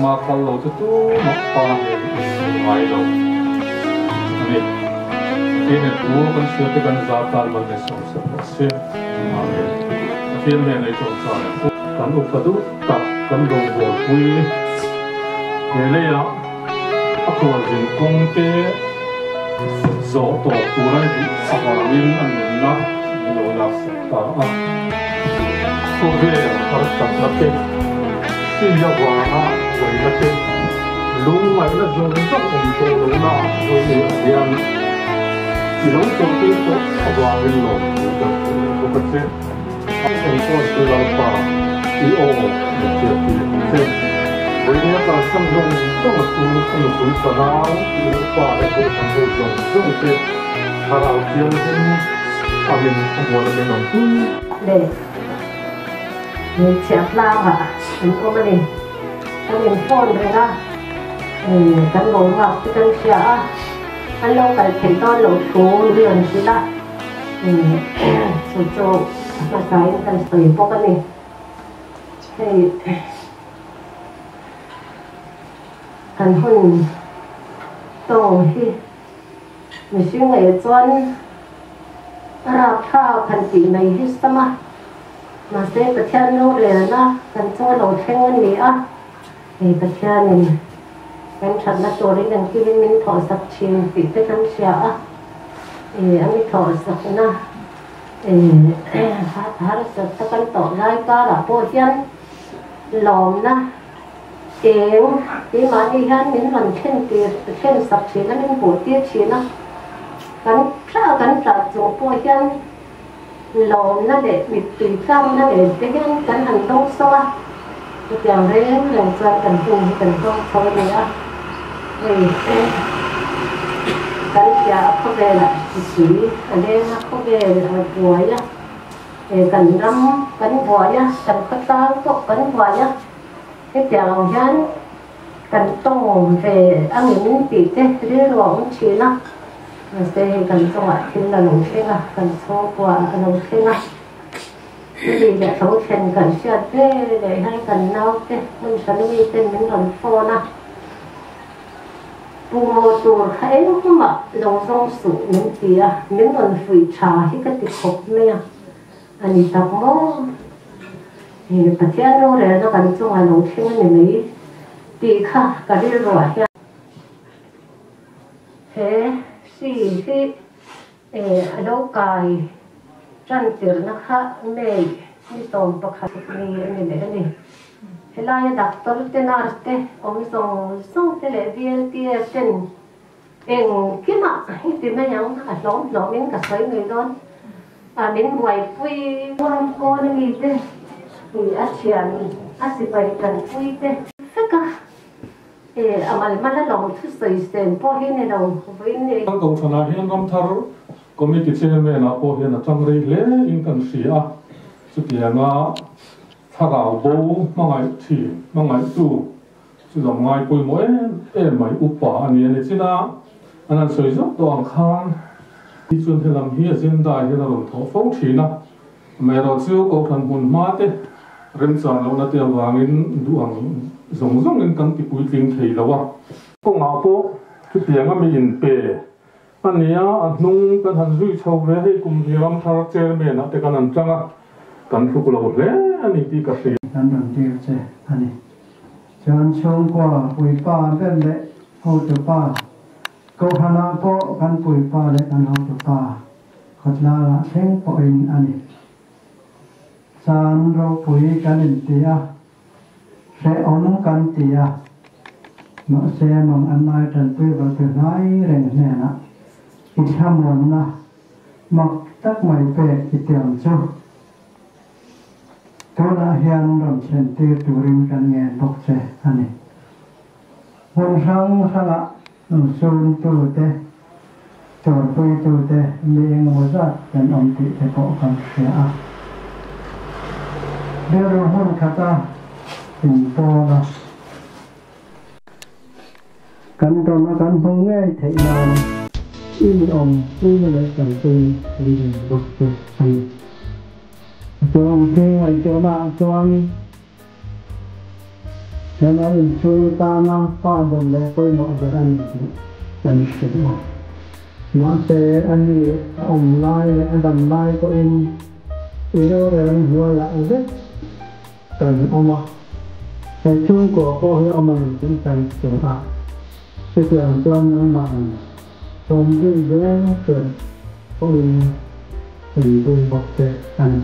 mà khăn lâu tu mặc pa này ngay lâu này khi này tu con sửa cái con giá tal bằng cái sống sạch sẽ khi này trong sai con upadu tập con đồng bộ quy này lấy á các con dân công tế gió tổ tu lại bị sập lên anh nó nhiều là sập ta cô về ở tập lập cái khi giờ qua vậy là cái lúc mà nó dùng rất là nhiều lúc nào rồi thì anh chỉ nói cho cái số qua cái lỗ của cái xe anh có sự lao phá đi ô một chiếc thì với những cái sản dụng rất là nhiều thứ sản nào thì qua cái cái sản dụng rất là cái hà lao tiền thì mình không muốn là mình làm để mình chép lao hả mình ôm mình phone rồi đó cán bộ học cái căn xia anh lâu phải thấy to lỗ số liền chứ đó số mà cái cần phải bốc cái này thì cần hơn tổ thì mình suy nghĩ chọn rạp thao cần tỷ này hết sama mà sẽ bật chân nô để nó cần cho lỗ thêm cái này á thì bật chân này cần thật làตัวนี้อย่างที่มินถอดสักชิ้นติดไปทั้งเสียอันนี้ถอดสักนะถ้าสักตะกันต่อได้ก็ละพวกยันหลอมนะเองที่มาที่ยันมินมันเช่นตีเช่นสักชิ้นนั้นมินปวดเตี้ยชิ้นนะกันพระกันจัดจงพวกยันหลอมนั่นแหละบิดตีซ้ำนั่นแหละที่ยันกันหันต้องซ้ออย่างเร่งอย่างใจกันพุ่งกันต้องเขาเลยอ่ะกันจะเขาเวลาสีอันนี้นะเขาเวลาหัวเนี่ยกันรำกันหัวเนี่ยกันกระตาก็กันหัวเนี่ยcái chàng hắn cần tông về ăn những bị thế riêng lỏng chỉ nó sẽ cần tông lại thêm là lỏng thêm à cần số quả lỏng thêm à cái gì để số tiền cần xét thế để hay cần nào thế mình sẽ đi tên mình còn phô nè bù mô tù thấy nó mà lòng sông sủ những kia mình còn phải trả cái tiệc hộp này anh đi tập mô thì bật chân rồi nó cần cho ngoài lồng thêm này mấy tí khác cả đi rồi nha thế xì ở đâu cài chân tiền nó khác này đi tôm bạc hạt này này thế là đặt tôi tên nào thế ông xong thế này đi tên em cái mà thì mấy nhang nó miếng cả sấy người đó miếng ngoài phi con nó gì thế thì sẽ phải cần phi thế tất cả mà nó lòng thứ sấy sen po hiện này đâu với này câu chuyện này hiện năm thar committee chairman po hiện là trong đây lẽ in cần xí sự kiện thà rào bố mang ngày tu sự dòng ngày bồi mỗi em mày upa anh ấy chứ na anh soi dốc toàn khan đi chuyên theo làm hi hiện đại hiện là làm thổ phong chỉ na mẹ rồi siêu cầu thần hồn mát thế rem sang lâu na tiêu vàng in duang giống in căn bị bụi kinh thầy lâu à có ngạo po cái tiếng mình in pe anh ấy nung cái hành duy châu về hay cùng nhiều lắm thar chơi mẹ na thế cái anh chăngกันทุกเราเลยอันนี้ที่กระสีกันดังเดียวเจ้อันนี้จนชงกว่าปุ๋ยป้าเป็นเละเอาตัวป้าก็ขณะพอกันปุ๋ยป้าเละกันเอาตัวป้าขดลาละเพ่งปอยอันนี้สารเราปุ๋ยกันเตียเสอนุกันเตียเมื่อเสมังอันนายจันปุ๋ยเราถึงไหนเร่งแน่นะอีกห้ามวันนะมักตักไม่เป็ดอีเตียงชูตัวละเฮียนรำเส้นตีตัวริมกันเงินตกเจอันนี้วันสังสังะสูนตัวเตจอดปุยตัวเตมีเงาจัดเป็นอมติเตปอกกันเสียเดี๋ยวเราหุ่นขัดถึงโตละกันตอนกันพงง่ายเทนานอีมีอมตู้เลยกันตุยรีบลุกตัวอันตัวเพื่อนตัวมาตัวนี้ Then I will show Tama Father Leper of the and Shima. Not say any online and online có in video là vừa lại rất cần ông cái chung của cô hiệu mình cũng cần sửa lại sự tưởng cho những bạn trong cái dễ tưởng có mình hình dung bọc thể thành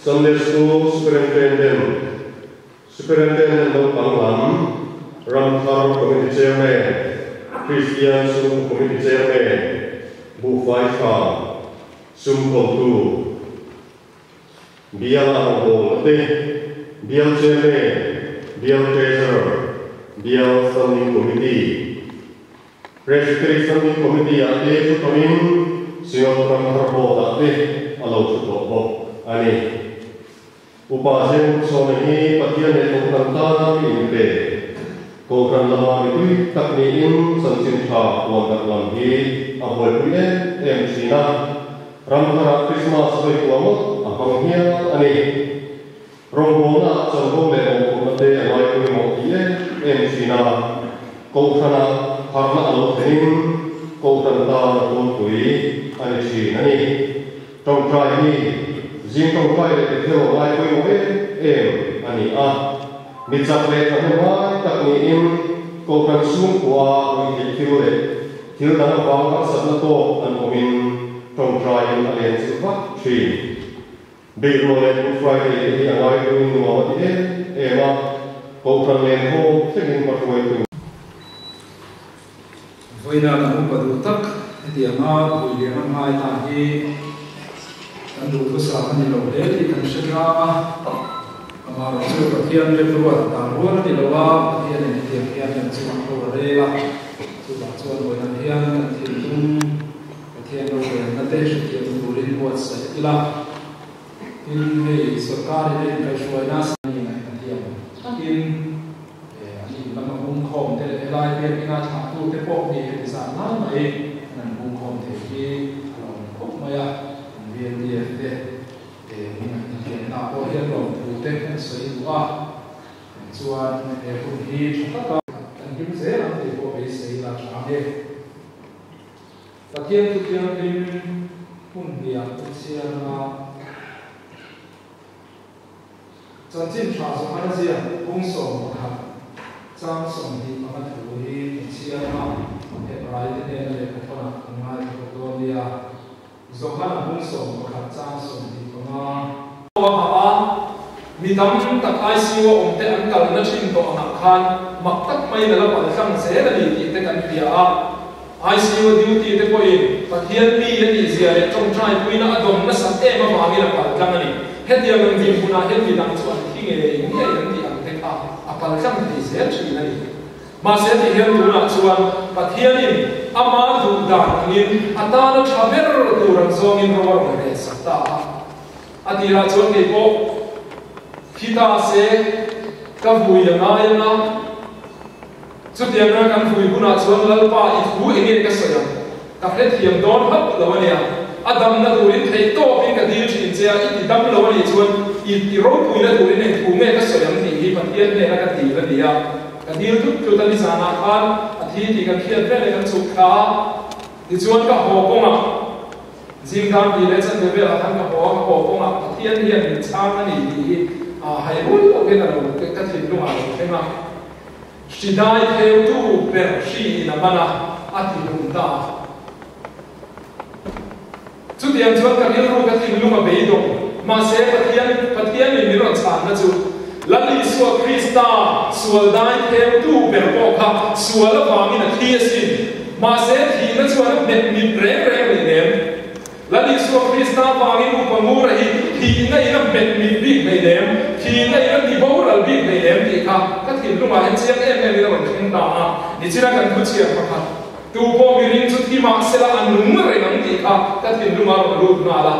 Sunday School Superintendent of Panglam, Ramthar Committee Chairman, Christian School Committee Chairman, Bufai Khan, Sumpotu, Bial Ahote, Bial Chairman, Bial Treasurer, Bial Standing Committee, Presbytery Standing Committee Ate Tutonin, singot ram harbo dati alo chuto bo ani upasen sonehi patian e tokanta mi be ko kan lama mi tak ni in sansin tha wan dak lam hi aboy puye em sina ram hara Christmas soi kuamot apang hian ani rongona chongo le ko mate anoi ku mo ie em sina ko khana harma alo thein ko tan ta ko tui ani sina ni trong trai ni jing trong trai le theo lai ku mo em ani a mi chak le ka mai tak ni in ko kan sum kwa wi ki le thil dan wa ka sat na to an omin trong trai in alien su fa tri big role in Friday hi angai ku ni mo ti ema ko kan le ho thing ma ko tu voina na mu padu tak ti ama ku le ma mai ta hi kan du ko sa ni lo le ti kan shira ama ro chu ka thiam le ruwa ta ruwa ni lo wa ti ne ti ya ne chu ma ko re la chu ba chu lo na hian kan ti tum thiam lo le na te shi ti tu rin wa sa ila in hei sarkar ne kai shoi na sa ni ngai kan thiam in ani lama bung khom te lai pe ina tha tu te pok ni ti sa na mai nan bung khom te ki lom khop ma ya vien dia te ni ngai thiam na po hian lom tu te kan sei wa chuan hu hi thaka ka kan kim se ram te po be sei la cha he pathian tu tiang lim hun bia tu sia na chân chính trả số hai là gì à? Công số một hạt, trang số thì mà cái thứ gì chia ra, hiện tại thì nên là cái phần nào ngay cái đồ đi à, số hai là công số một hạt, trang số thì có mà, và mi tâm tất ai siêu ông thế anh cần nó xin tổ nặng khan, mặc tất mấy là bạn sang sẽ là gì thì thế cần gì à? Ai siêu duty thế coi, phát hiện đi cái gì à? Trong trai quý nó đồng nó sẵn em mà vào cái là bạn sang này. Hết dia mình tìm phụ nữ hết vì đang chọn khi nghề những cái gì ăn thế à apal chẳng thì sẽ chỉ này mà sẽ thì hiện phụ nữ chọn và thiên in ama đủ đàn in ata nó chả biết rồi tụ rằng do in rồi mà để sắp ta ati là chọn cái bộ khi ta sẽ các vui yang ai na chút tiền ra các vui phụ nữ chọn là ba ít vui anh cái sợi các hết hiểm đón hấp là vậy Adam na turin thấy to bên cái điều chuyện gì ít đâm lâu này chuan ít rốt bụi na turin này thùng nghe cái sợi âm thì phần tiên này là cái gì là gì à cái điều chút chút ta đi sang nào ăn thì cái kia cái này cái chụp khá thì chuan cái hồ công à riêng tham thì lấy chân về là tham cái hồ công à thiên hiện sang cái này thì hay luôn ở bên nào cái thịt luôn à cái mà chỉ đại theo tu per chỉ là mana thì cũng ta chút tiền chuan cái điều cái thing luôn mà bị động mà sẽ phát hiện mình nó chán nó chút lần đi xua Krista xua đại theo tu per bọc ha xua là vào mình là thiên sinh mà sẽ thì nó chuan nó mình rèn mình ném lần đi xua Krista vào mình một phần mua rồi thì này nó mình bị ném thì này nó đi bao rồi bị ném thì ha cái thing luôn mà anh chị em nó còn không đào thì chỉ là cần thu chia mà tu po mirin chút khi mà sẽ là ăn nướng rồi nắng thì các thiên luma rồi lụt ngà la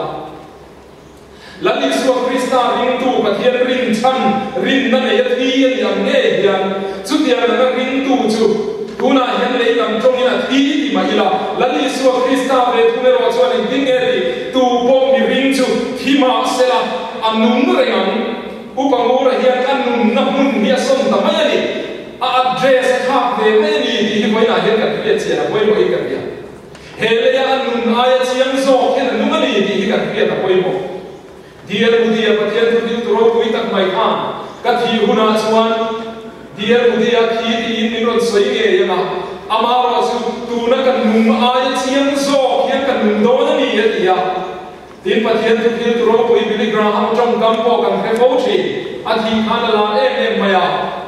lần đi xua Krista ring tu các thiên ring chân ringนั่นเนี่ยที่ยังเงี้ยยังchút tiền là các ring tu chú tu na hiện lấy làm trong như là thì mà ila lần đi xua Krista về tu này rồi cho nên tiếng nghe thì tu po mirin chú khi mà sẽ là ăn nướng rồi nắng upang mura hiện ăn nướng nắp mun hiện sông tao mấy này address khác về mấy gì thì mới là hiện cái việc gì là mới một cái việc hele ya nun aya chiang zo khen nu mani di ka pia ta poi mo dia budia pathian tu ro pui tak mai khan ka thi huna chuan dia budia khi ti in min ron soi nge ya ama ro su tu na kan nun aya chiang zo khen kan nun do na ni ya dia tin pathian tu ro pui Billy Graham trong campo kan khe fo chi a thi khan la em maya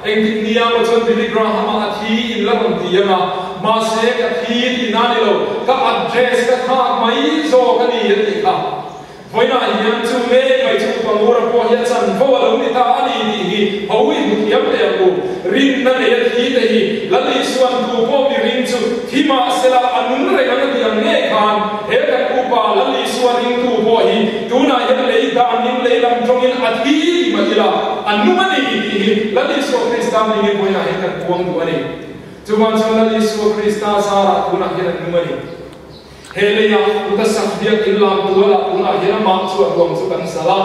eng ti nia mo chon Billy Graham a thi in la ron ti ya mà sẽ cái thi thì na đi lâu các address các khác mấy do cái gì vậy thì với lại hiện chú mê mấy chú bằng ngô ra hiện sẵn vô lâu thì ta anh thì hầu như một hiệp để cô rin na này thì lần đi xuân tu vô bị rin chú thì mà sẽ là anh muốn rồi anh thì anh nghe khan hết các cô pa lali suaring tu bo hi tuna yan lei da nim lei lam tongin athi matila anumani hi lali so Krista ni bo ya hin kan buang du ani chuman chon lali so Krista sara tuna hin anumani hele ya utasak dia ilam tuala tuna hin ma chu ruang chu kan sala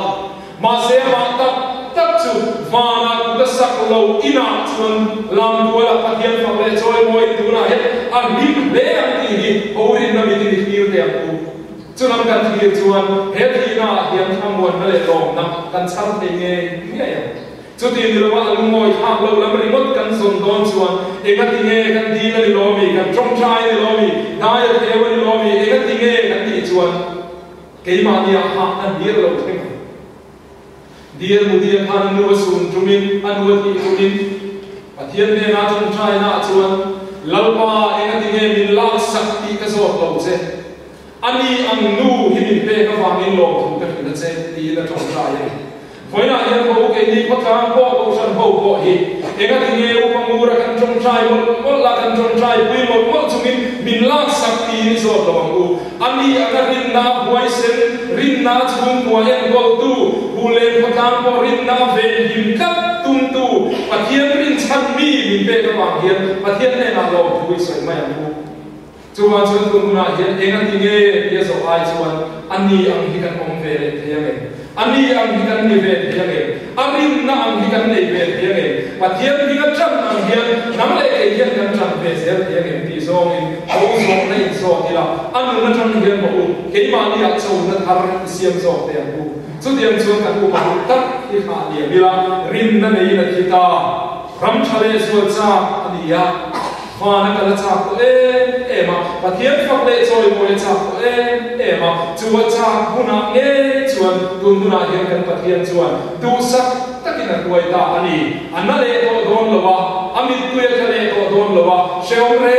ma se ma tak chu vana utasak lo ina chon lam tuala pathian fa le choi moi tuna hin a nim le ang hi orin na mi ti hir te aku chulam kan thir chuan he thina hian thamwan na le lom na kan char te nge nge ya chuti ni lawa alungoi thak lo lam rimot kan son don chuan ega ti nge kan di na ni lomi kan trong chai ni lomi dai te wa ni lomi ega ti nge kan ti chuan ke ma ni ha an dir lo theng dir mu dir khan nu sun tumin anu ti tumin pathian ne na trong chai na chuan lalpa ega ti nge min lak sakti ka zo lo se ani ang nu himin pe ka wangin lo thum ka hin che ti la trong chai Foina yan ko ke ni patang ko ko san ho ko hi ega ti nge upamura kan trong chai mol la kan trong chai pui mol chumin min la sakti ni zo lo ku ani akarin na huai sen rin na chung ko yan ko tu bulen patang ko rin na ve him kat tum tu pathian rin chan mi min pe ka wang hian pathian ne na lo tu soi mai ku chuan chuan tu na hian ega ti nge ye zo ai chuan ani ang hi kan om ve le theyang ani ang hikan ni ve thiange amin na ang hikan nei ve thiange pathian ni kan cham ang hian nam le ke hian kan cham ve ser thiange ti song in o so nei so tila anu na cham hian mo ke ma ni a chau na thar siam so te ku chu tiam chuan kan ku ma tak hi kha ni bila rin na nei na thita ram chale so cha ani ya Fana kala cha ko ma pathian phak le choi mo cha ko ma chuwa cha huna nge chuan tun huna hian kan pathian chuan tu sak takina tuai ta ani anna le to don lawa amit tu ya le to don lawa sheom re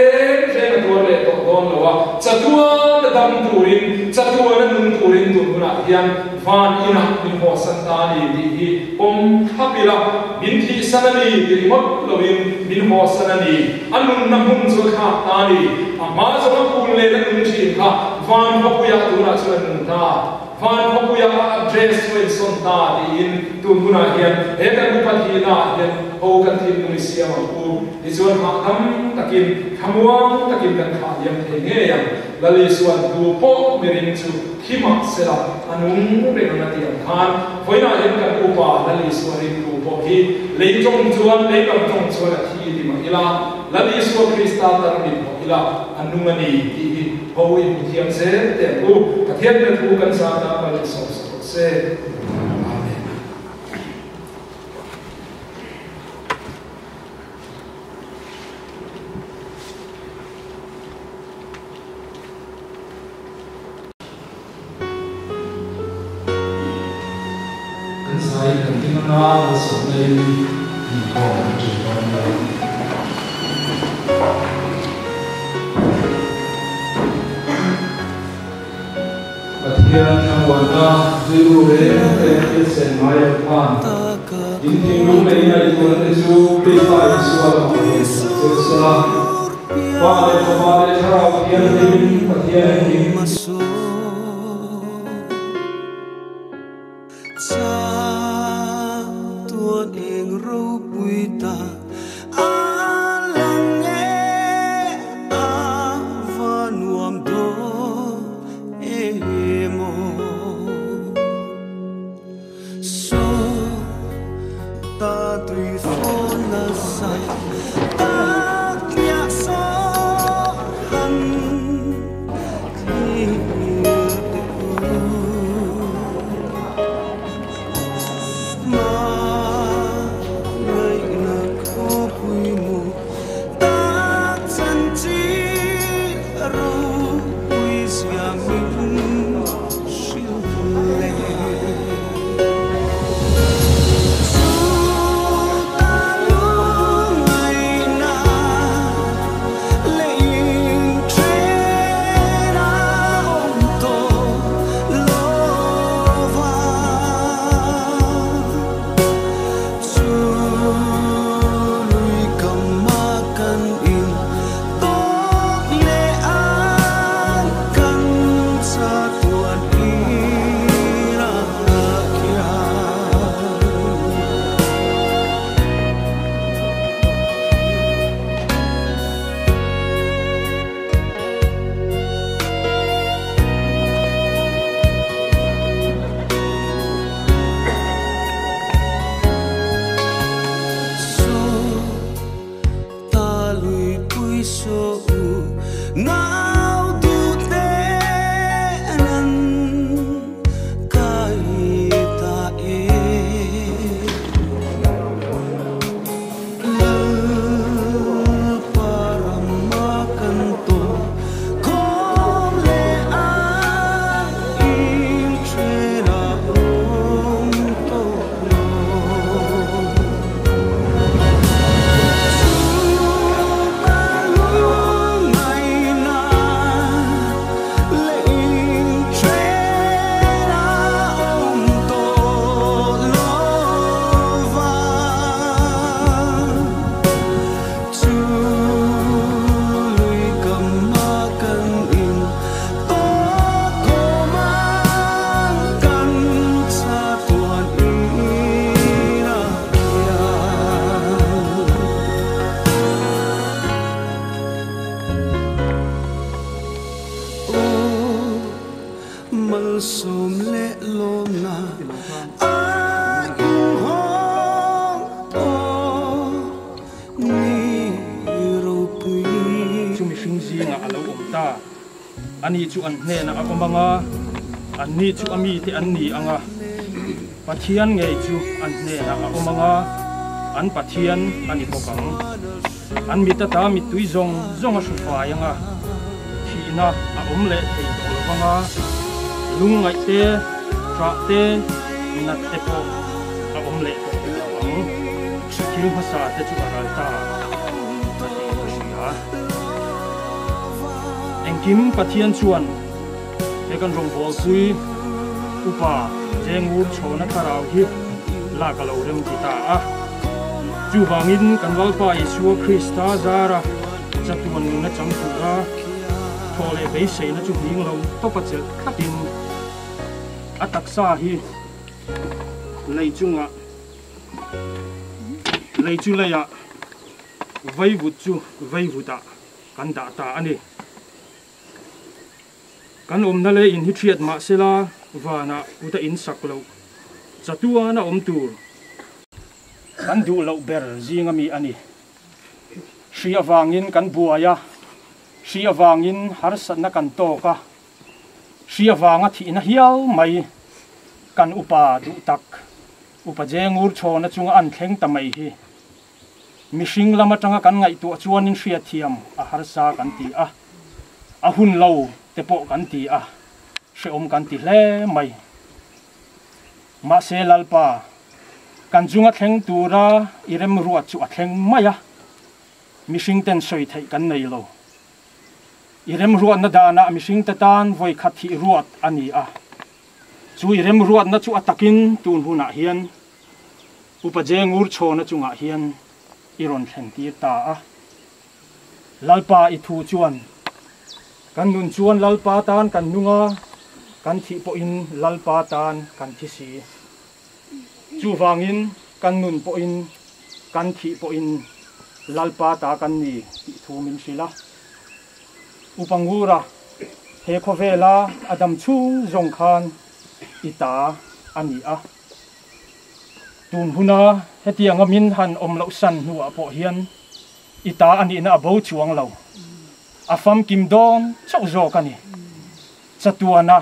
na tu le to don lawa chatua na dam turin chatua na nun turin tun huna hian van ina min ho san ta ni di hi om hapila min thi sanani di mot lovin min ho sanani anun na hun zu kha ta ni ama zo na pul le na nun thi kha van ho pu ya tu na chuan nun ta van ho pu ya address wen son ta di in tun huna hian he kan bu pathi na hian ho kan thi nu sia ma pu di chuan ha tham takin khamuang takin kan kha yam the nge ya lali suan du po merin chu khima sela anung re na ti am khan foina hian kan upa lali suarin du po hi leitong chuan leikam tong chuan thi di ma ila lali su Krista tar ni po ila anungani ti ho in thiam se te ku pathian ne thu kan sa ta pal so se sai kan tin na so nei ni ko ji kon na pathian na wana ziru re te sen mai pan in tin lu nei na ko na chu pe pa isu ala ma se sala pa le thara pathian ni pathian ni chu mi hring zinga alo ta ani chu an hne na akomanga ani chu ami te an ni anga pathian ngei chu an hne na akomanga an pathian ani pokang an mi ta mi tui zong a su fa yanga thina a le thei tolwanga lungai te tra te nat te po a le tolwang thil phasa te chu aral ta engkim pathian chuan ekan rong bol sui upa jengur chona tharau hi la kalo rem ti ta a chu wangin kanwalpa Yesu Krista zara chatuan na chamthura thole be sei na chu hing lo to pachel khatin ataksa hi leichunga leichulaya vaivuta kan da ta ani kan omna le in hi thiat ma sela wana uta in saklo chatua na tur kan du lo ber zinga mi ani shri awangin kan buaya shri awangin harsat na kan to ka shri awanga thi na hial mai kan upa du tak upa jengur chona chunga an thleng tamai hi mishing lama tanga kan ngai tu chuanin hria thiam a harsa kan ti a hun lo te po kan ti a she om kan ti hle mai ma se lalpa kan junga thleng tura irem ruat chu a thleng maya mishing ten soi thei kan nei lo irem ruat na dana mishing ta tan voi khathi ruat ani a chu irem ruat na chu atakin tun huna hian upa jengur chona chunga hian iron thlen ti ta a lalpa I thu chuan kan nun chuan lalpa tan kan nunga kan thi po in lalpa tan kan thi si chu wangin kan nun po in kan thi po in lalpa ta kan ni ti thu min sila upangura he khovela adam chu zong khan ita ani a tun huna hetianga min han om lo san nu a po hian ita ani na abo chuang lo afam kim don chok zo kani chatuana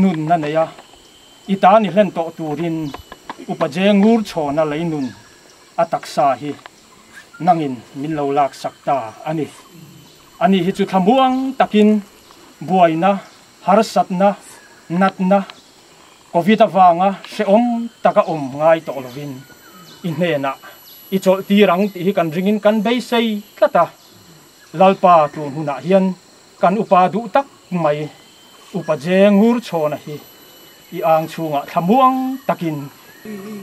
nun na neya ita ni hlen to turin upajengur chona leinun ataksa hi nangin min lo lak sakta ani hi chu thamuang takin buaina harsatna natna covid awanga seom taka ngai to lovin inhena ichol tirang ti hi kan ringin kan bei sei tlata lalpa tu huna hian kan upa du tak mai upa jengur chona hi I ang chunga thamuang takin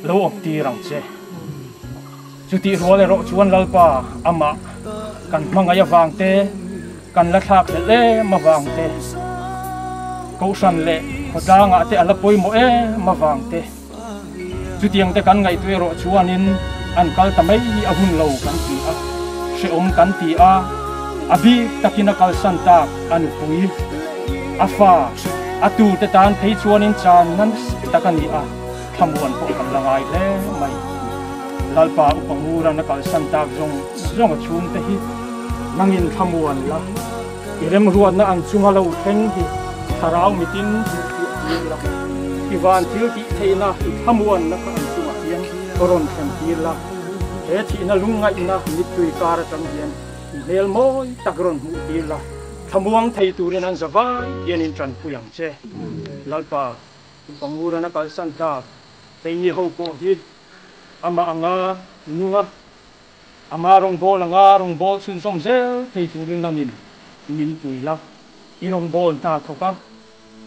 lo om tirang che chuti role ro chuan lalpa ama kan mangaya wangte kan la thak le mawangte ko san le hodanga te alapoi mo mawangte chutiang te kan ngai tuero chuanin an kal tamai ahun lo kan ti a she om kan ti a abi takina kal santa an pui afa atu te tan thei chuanin chan nan takani a thamuan po kan langai le mai lalpa upangura na kal santa zong chun te hi nangin thamuan la irem ruan na an chunga lo thleng hi tharau mitin iwan til ti theina thamuan na kan chunga hian koron them tila he thina lunga ina mitui kar tang hian lel moi takron mu tila thamuang thei turin an zawai yenin tran puyang che lalpa pangura na kal santa tei ho ko hi ama anga nunga ama rong bol sun som zel thei turin namin min tuila irong bol ta thoka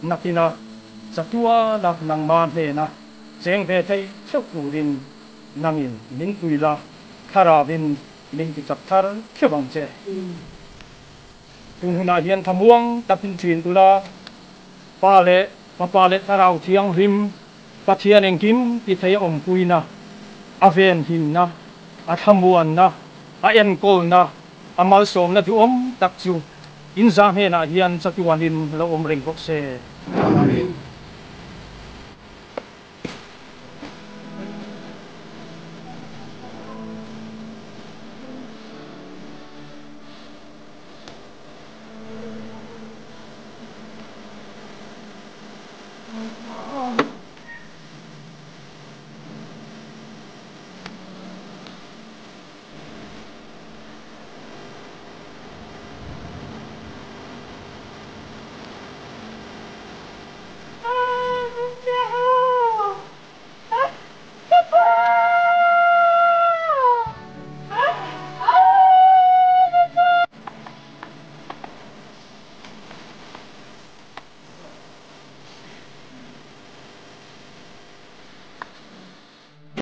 nakina chatua lak nang man he na cheng ve thei chok turin nangin min tuila tharawin min ti chap thar khewang che tung huna hian thamuang tapin thin tula pa le tharau thiang rim pathian engkim ti thei om puina aven hin na a thamuan na a en kol na amal som na tu om tak chu in zam he na hian chatuanin lo om reng bok se amen